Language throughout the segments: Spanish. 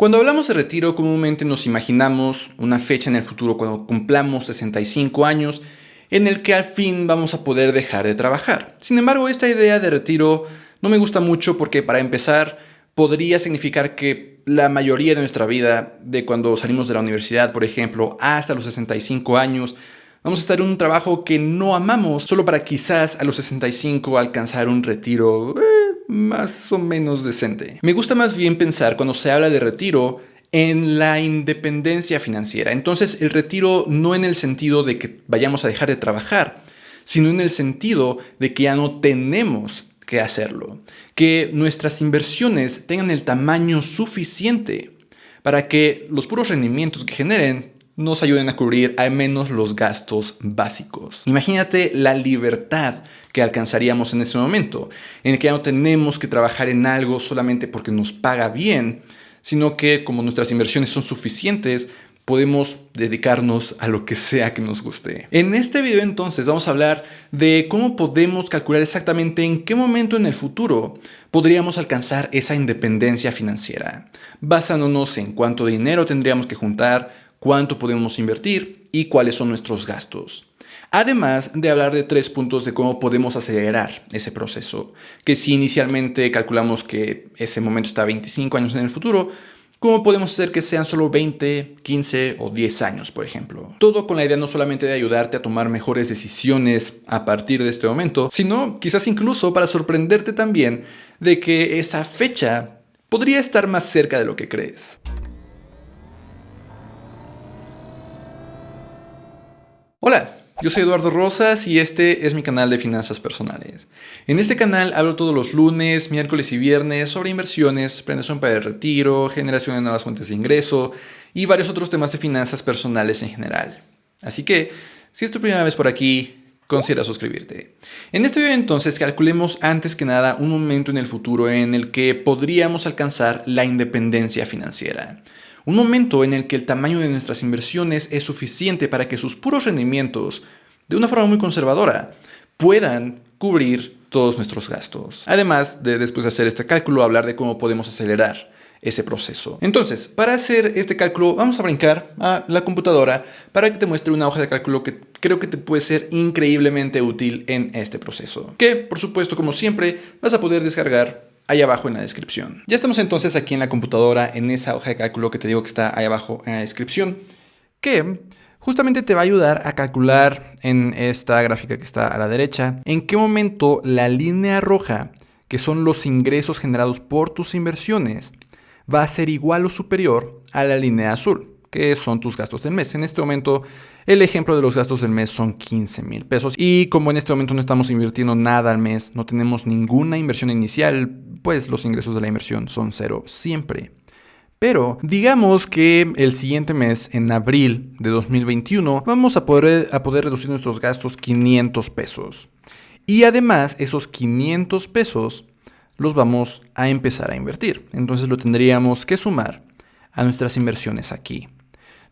Cuando hablamos de retiro, comúnmente nos imaginamos una fecha en el futuro cuando cumplamos 65 años en el que al fin vamos a poder dejar de trabajar. Sin embargo, esta idea de retiro no me gusta mucho porque, para empezar, podría significar que la mayoría de nuestra vida, de cuando salimos de la universidad, por ejemplo, hasta los 65 años, vamos a estar en un trabajo que no amamos solo para quizás a los 65 alcanzar un retiro más o menos decente. Me gusta más bien pensar, cuando se habla de retiro, en la independencia financiera. Entonces, el retiro no en el sentido de que vayamos a dejar de trabajar, sino en el sentido de que ya no tenemos que hacerlo. Que nuestras inversiones tengan el tamaño suficiente para que los puros rendimientos que generen nos ayuden a cubrir al menos los gastos básicos. Imagínate la libertad que alcanzaríamos en ese momento, en el que ya no tenemos que trabajar en algo solamente porque nos paga bien, sino que, como nuestras inversiones son suficientes, podemos dedicarnos a lo que sea que nos guste. En este video entonces vamos a hablar de cómo podemos calcular exactamente en qué momento en el futuro podríamos alcanzar esa independencia financiera, basándonos en cuánto dinero tendríamos que juntar, cuánto podemos invertir y cuáles son nuestros gastos. Además de hablar de 3 puntos de cómo podemos acelerar ese proceso, que si inicialmente calculamos que ese momento está a 25 años en el futuro, ¿cómo podemos hacer que sean solo 20, 15 o 10 años, por ejemplo? Todo con la idea no solamente de ayudarte a tomar mejores decisiones a partir de este momento, sino quizás incluso para sorprenderte también de que esa fecha podría estar más cerca de lo que crees. Hola, yo soy Eduardo Rosas y este es mi canal de finanzas personales. En este canal hablo todos los lunes, miércoles y viernes sobre inversiones, planeación para el retiro, generación de nuevas fuentes de ingreso y varios otros temas de finanzas personales en general. Así que, si es tu primera vez por aquí, considera suscribirte. En este video entonces calculemos antes que nada un momento en el futuro en el que podríamos alcanzar la independencia financiera. Un momento en el que el tamaño de nuestras inversiones es suficiente para que sus puros rendimientos, de una forma muy conservadora, puedan cubrir todos nuestros gastos. Además de, después de hacer este cálculo, hablar de cómo podemos acelerar ese proceso. Entonces, para hacer este cálculo, vamos a brincar a la computadora para que te muestre una hoja de cálculo que creo que te puede ser increíblemente útil en este proceso. Que, por supuesto, como siempre, vas a poder descargar ahí abajo en la descripción. Ya estamos entonces aquí en la computadora, en esa hoja de cálculo que te digo que está ahí abajo en la descripción, que justamente te va a ayudar a calcular en esta gráfica que está a la derecha, en qué momento la línea roja, que son los ingresos generados por tus inversiones, va a ser igual o superior a la línea azul, que son tus gastos del mes. En este momento, el ejemplo de los gastos del mes son 15,000 pesos. Y como en este momento no estamos invirtiendo nada al mes, no tenemos ninguna inversión inicial, pues los ingresos de la inversión son 0 siempre. Pero digamos que el siguiente mes, en abril de 2021, vamos a poder reducir nuestros gastos 500 pesos. Y además, esos 500 pesos los vamos a empezar a invertir. Entonces lo tendríamos que sumar a nuestras inversiones aquí.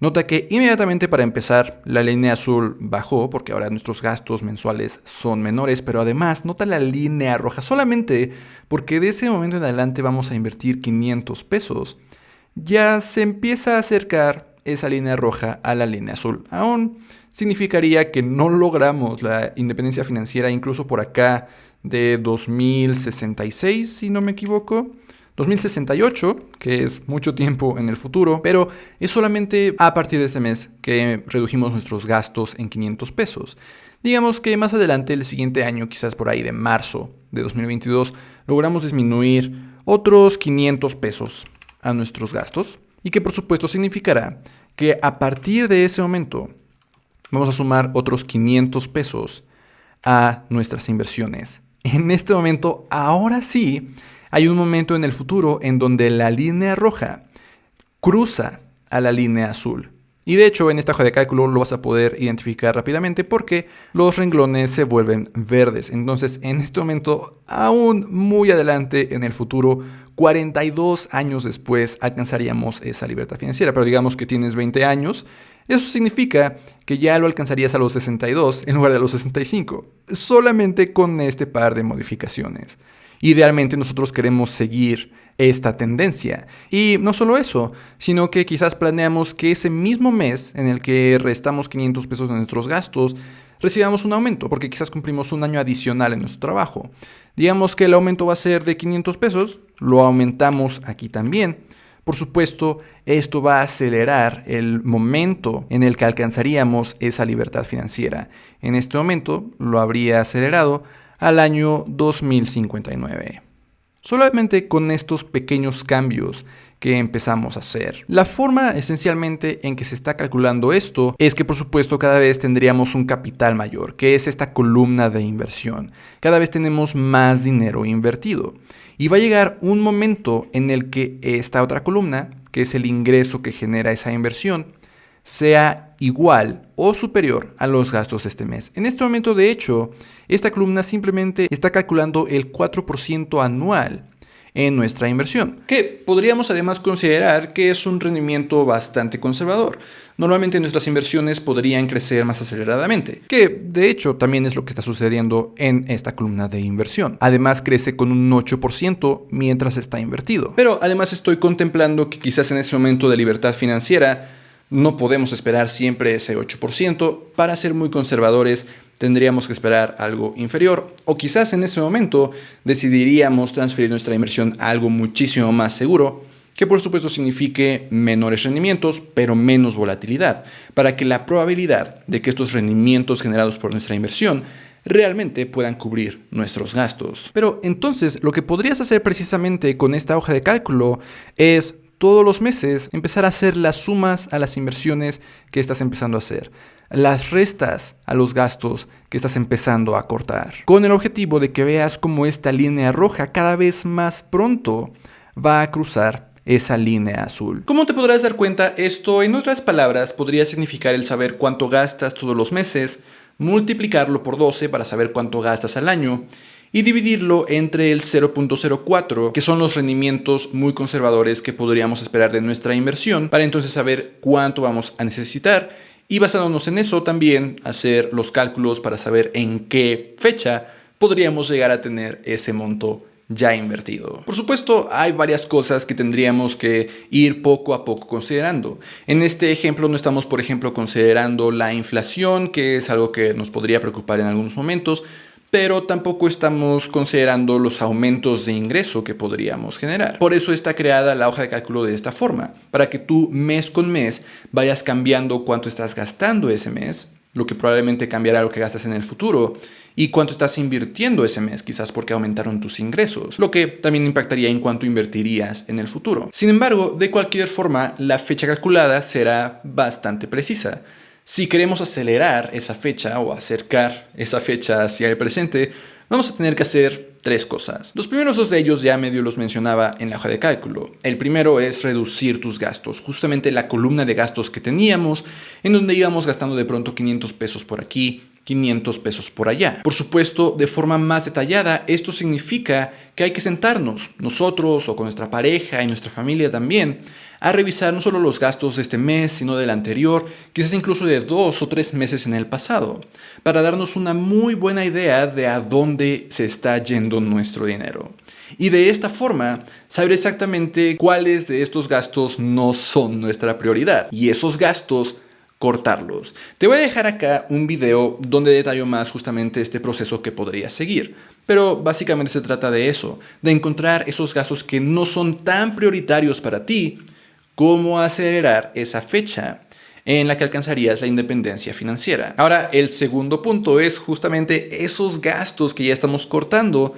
Nota que inmediatamente, para empezar, la línea azul bajó porque ahora nuestros gastos mensuales son menores, pero además nota la línea roja solamente porque de ese momento en adelante vamos a invertir 500 pesos. Ya se empieza a acercar esa línea roja a la línea azul. Aún significaría que no logramos la independencia financiera incluso por acá de 2066, si no me equivoco. 2068, que es mucho tiempo en el futuro, pero es solamente a partir de este mes que redujimos nuestros gastos en 500 pesos. Digamos que más adelante, el siguiente año, quizás por ahí de marzo de 2022, logramos disminuir otros 500 pesos a nuestros gastos, y que por supuesto significará que a partir de ese momento vamos a sumar otros 500 pesos a nuestras inversiones. En este momento, ahora sí, hay un momento en el futuro en donde la línea roja cruza a la línea azul. Y de hecho, en esta hoja de cálculo lo vas a poder identificar rápidamente porque los renglones se vuelven verdes. Entonces, en este momento, aún muy adelante en el futuro, 42 años después, alcanzaríamos esa libertad financiera. Pero digamos que tienes 20 años. Eso significa que ya lo alcanzarías a los 62 en lugar de los 65. Solamente con este par de modificaciones. Idealmente nosotros queremos seguir esta tendencia. Y no solo eso, sino que quizás planeamos que ese mismo mes en el que restamos 500 pesos de nuestros gastos, recibamos un aumento, porque quizás cumplimos un año adicional en nuestro trabajo. Digamos que el aumento va a ser de 500 pesos, lo aumentamos aquí también. Por supuesto, esto va a acelerar el momento en el que alcanzaríamos esa libertad financiera. En este momento lo habría acelerado al año 2059. Solamente con estos pequeños cambios que empezamos a hacer. La forma esencialmente en que se está calculando esto es que por supuesto cada vez tendríamos un capital mayor, que es esta columna de inversión. Cada vez tenemos más dinero invertido. Y va a llegar un momento en el que esta otra columna, que es el ingreso que genera esa inversión, sea igual o superior a los gastos de este mes. En este momento, de hecho, esta columna simplemente está calculando el 4% anual en nuestra inversión, que podríamos además considerar que es un rendimiento bastante conservador. Normalmente nuestras inversiones podrían crecer más aceleradamente, que de hecho también es lo que está sucediendo en esta columna de inversión. Además crece con un 8% mientras está invertido. Pero además estoy contemplando que quizás en ese momento de libertad financiera no podemos esperar siempre ese 8%. Para ser muy conservadores, tendríamos que esperar algo inferior, o quizás en ese momento decidiríamos transferir nuestra inversión a algo muchísimo más seguro, que por supuesto signifique menores rendimientos, pero menos volatilidad, para que la probabilidad de que estos rendimientos generados por nuestra inversión realmente puedan cubrir nuestros gastos. Pero entonces, lo que podrías hacer precisamente con esta hoja de cálculo es todos los meses empezar a hacer las sumas a las inversiones que estás empezando a hacer, las restas a los gastos que estás empezando a cortar, con el objetivo de que veas cómo esta línea roja cada vez más pronto va a cruzar esa línea azul. Como te podrás dar cuenta, esto en otras palabras podría significar el saber cuánto gastas todos los meses, multiplicarlo por 12 para saber cuánto gastas al año y dividirlo entre el 0.04, que son los rendimientos muy conservadores que podríamos esperar de nuestra inversión, para entonces saber cuánto vamos a necesitar y basándonos en eso también hacer los cálculos para saber en qué fecha podríamos llegar a tener ese monto ya invertido. Por supuesto, hay varias cosas que tendríamos que ir poco a poco considerando. En este ejemplo no estamos, por ejemplo, considerando la inflación, que es algo que nos podría preocupar en algunos momentos, pero tampoco estamos considerando los aumentos de ingreso que podríamos generar. Por eso está creada la hoja de cálculo de esta forma, para que tú mes con mes vayas cambiando cuánto estás gastando ese mes, lo que probablemente cambiará lo que gastas en el futuro, y cuánto estás invirtiendo ese mes, quizás porque aumentaron tus ingresos, lo que también impactaría en cuánto invertirías en el futuro. Sin embargo, de cualquier forma, la fecha calculada será bastante precisa. Si queremos acelerar esa fecha o acercar esa fecha hacia el presente, vamos a tener que hacer 3 cosas. Los primeros 2 de ellos ya medio los mencionaba en la hoja de cálculo. El primero es reducir tus gastos, justamente la columna de gastos que teníamos, en donde íbamos gastando de pronto 500 pesos por aquí, 500 pesos por allá. Por supuesto, de forma más detallada, esto significa que hay que sentarnos, nosotros o con nuestra pareja y nuestra familia también, a revisar no solo los gastos de este mes, sino del anterior, quizás incluso de 2 o 3 meses en el pasado, para darnos una muy buena idea de a dónde se está yendo nuestro dinero. Y de esta forma, saber exactamente cuáles de estos gastos no son nuestra prioridad. Y esos gastos, cortarlos. Te voy a dejar acá un video donde detallo más justamente este proceso que podrías seguir. Pero básicamente se trata de eso, de encontrar esos gastos que no son tan prioritarios para ti, cómo acelerar esa fecha en la que alcanzarías la independencia financiera. Ahora, el segundo punto es justamente esos gastos que ya estamos cortando,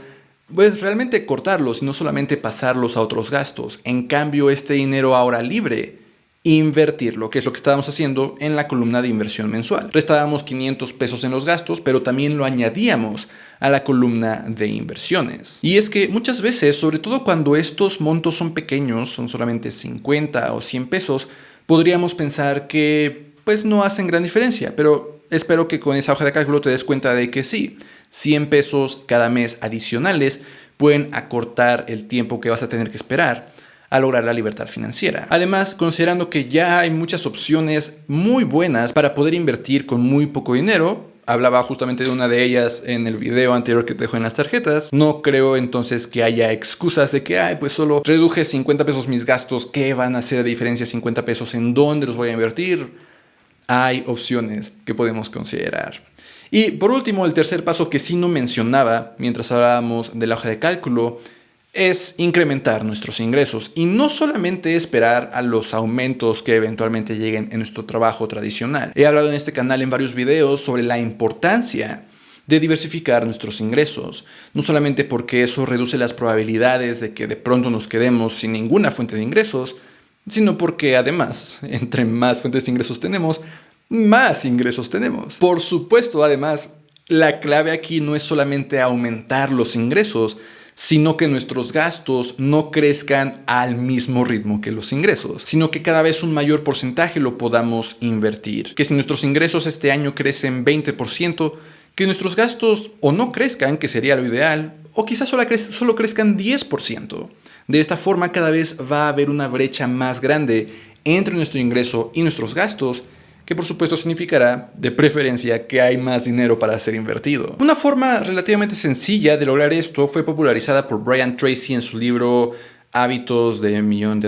pues realmente cortarlos y no solamente pasarlos a otros gastos. En cambio, este dinero ahora libre, invertirlo, que es lo que estábamos haciendo en la columna de inversión mensual. Restábamos 500 pesos en los gastos, pero también lo añadíamos a la columna de inversiones. Y es que muchas veces, sobre todo cuando estos montos son pequeños, son solamente 50 o 100 pesos, podríamos pensar que pues no hacen gran diferencia, pero espero que con esa hoja de cálculo te des cuenta de que sí, 100 pesos cada mes adicionales pueden acortar el tiempo que vas a tener que esperar a lograr la libertad financiera. Además, considerando que ya hay muchas opciones muy buenas para poder invertir con muy poco dinero, Hablaba justamente de una de ellas en el video anterior que te dejo en las tarjetas. No creo entonces que haya excusas de que, pues solo reduje 50 pesos mis gastos. ¿Qué van a hacer de diferencia 50 pesos? ¿En dónde los voy a invertir? Hay opciones que podemos considerar. Y por último, el tercer paso que sí no mencionaba mientras hablábamos de la hoja de cálculo es incrementar nuestros ingresos y no solamente esperar a los aumentos que eventualmente lleguen en nuestro trabajo tradicional. He hablado en este canal en varios videos sobre la importancia de diversificar nuestros ingresos, no solamente porque eso reduce las probabilidades de que de pronto nos quedemos sin ninguna fuente de ingresos, sino porque además, entre más fuentes de ingresos tenemos, más ingresos tenemos. Por supuesto, además, la clave aquí no es solamente aumentar los ingresos, sino que nuestros gastos no crezcan al mismo ritmo que los ingresos, sino que cada vez un mayor porcentaje lo podamos invertir. Que si nuestros ingresos este año crecen 20%, que nuestros gastos o no crezcan, que sería lo ideal, o quizás solo crezcan 10%. De esta forma cada vez va a haber una brecha más grande entre nuestro ingreso y nuestros gastos, que por supuesto significará, de preferencia, que hay más dinero para ser invertido. Una forma relativamente sencilla de lograr esto fue popularizada por Brian Tracy en su libro Hábitos de $1 Millón,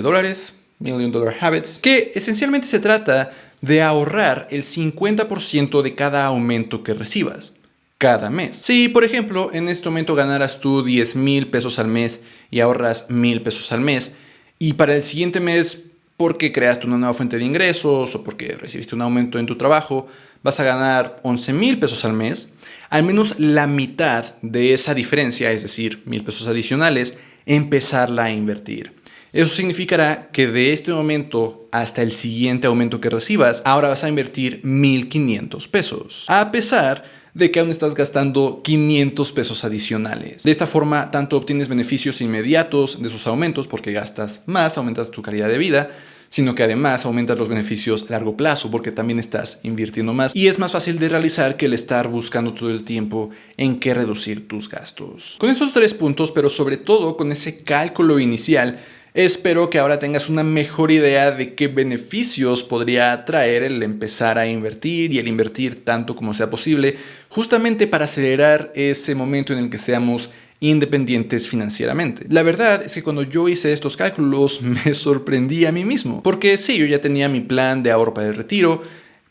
Million Dollar Habits, que esencialmente se trata de ahorrar el 50% de cada aumento que recibas cada mes. Si, por ejemplo, en este momento ganaras tú 10,000 pesos al mes y ahorras 1,000 pesos al mes, y para el siguiente mes, porque creaste una nueva fuente de ingresos o porque recibiste un aumento en tu trabajo, vas a ganar 11,000 pesos al mes, al menos la mitad de esa diferencia, es decir, 1,000 pesos adicionales, empezarla a invertir. Eso significará que de este momento hasta el siguiente aumento que recibas, ahora vas a invertir 1,500 pesos, a pesar de que aún estás gastando 500 pesos adicionales. De esta forma, tanto obtienes beneficios inmediatos de esos aumentos porque gastas más, aumentas tu calidad de vida, sino que además aumentas los beneficios a largo plazo porque también estás invirtiendo más y es más fácil de realizar que el estar buscando todo el tiempo en qué reducir tus gastos. Con esos 3 puntos, pero sobre todo con ese cálculo inicial, espero que ahora tengas una mejor idea de qué beneficios podría traer el empezar a invertir y el invertir tanto como sea posible, justamente para acelerar ese momento en el que seamos independientes financieramente. La verdad es que cuando yo hice estos cálculos me sorprendí a mí mismo, porque sí, yo ya tenía mi plan de ahorro para el retiro,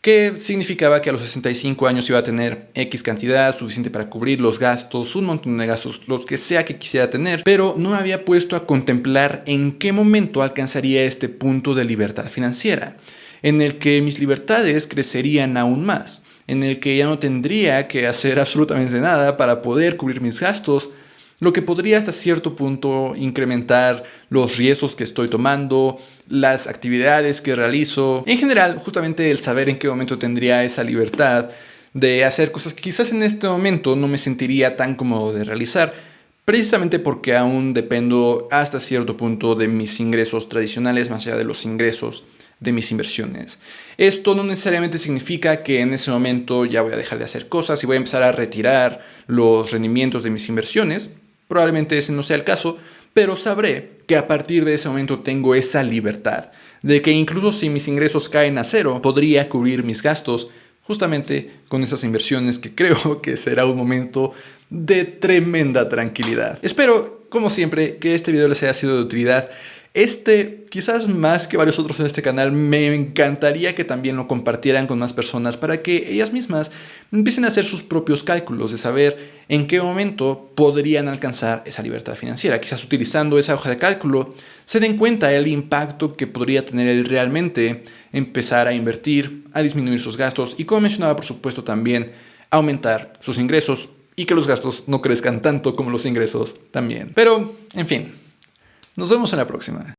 que significaba que a los 65 años iba a tener X cantidad suficiente para cubrir los gastos, un montón de gastos, los que sea que quisiera tener, pero no me había puesto a contemplar en qué momento alcanzaría este punto de libertad financiera, en el que mis libertades crecerían aún más, en el que ya no tendría que hacer absolutamente nada para poder cubrir mis gastos, lo que podría hasta cierto punto incrementar los riesgos que estoy tomando, las actividades que realizo. En general, justamente el saber en qué momento tendría esa libertad de hacer cosas que quizás en este momento no me sentiría tan cómodo de realizar, precisamente porque aún dependo hasta cierto punto de mis ingresos tradicionales más allá de los ingresos de mis inversiones. Esto no necesariamente significa que en ese momento ya voy a dejar de hacer cosas y voy a empezar a retirar los rendimientos de mis inversiones. Probablemente ese no sea el caso, pero sabré que a partir de ese momento tengo esa libertad, de que incluso si mis ingresos caen a cero, podría cubrir mis gastos justamente con esas inversiones que creo que será un momento de tremenda tranquilidad. Espero, como siempre, que este video les haya sido de utilidad. Quizás más que varios otros en este canal, me encantaría que también lo compartieran con más personas para que ellas mismas empiecen a hacer sus propios cálculos de saber en qué momento podrían alcanzar esa libertad financiera. Quizás utilizando esa hoja de cálculo se den cuenta del impacto que podría tener el realmente empezar a invertir, a disminuir sus gastos y, como mencionaba, por supuesto, también aumentar sus ingresos y que los gastos no crezcan tanto como los ingresos también. Pero, en fin. Nos vemos en la próxima.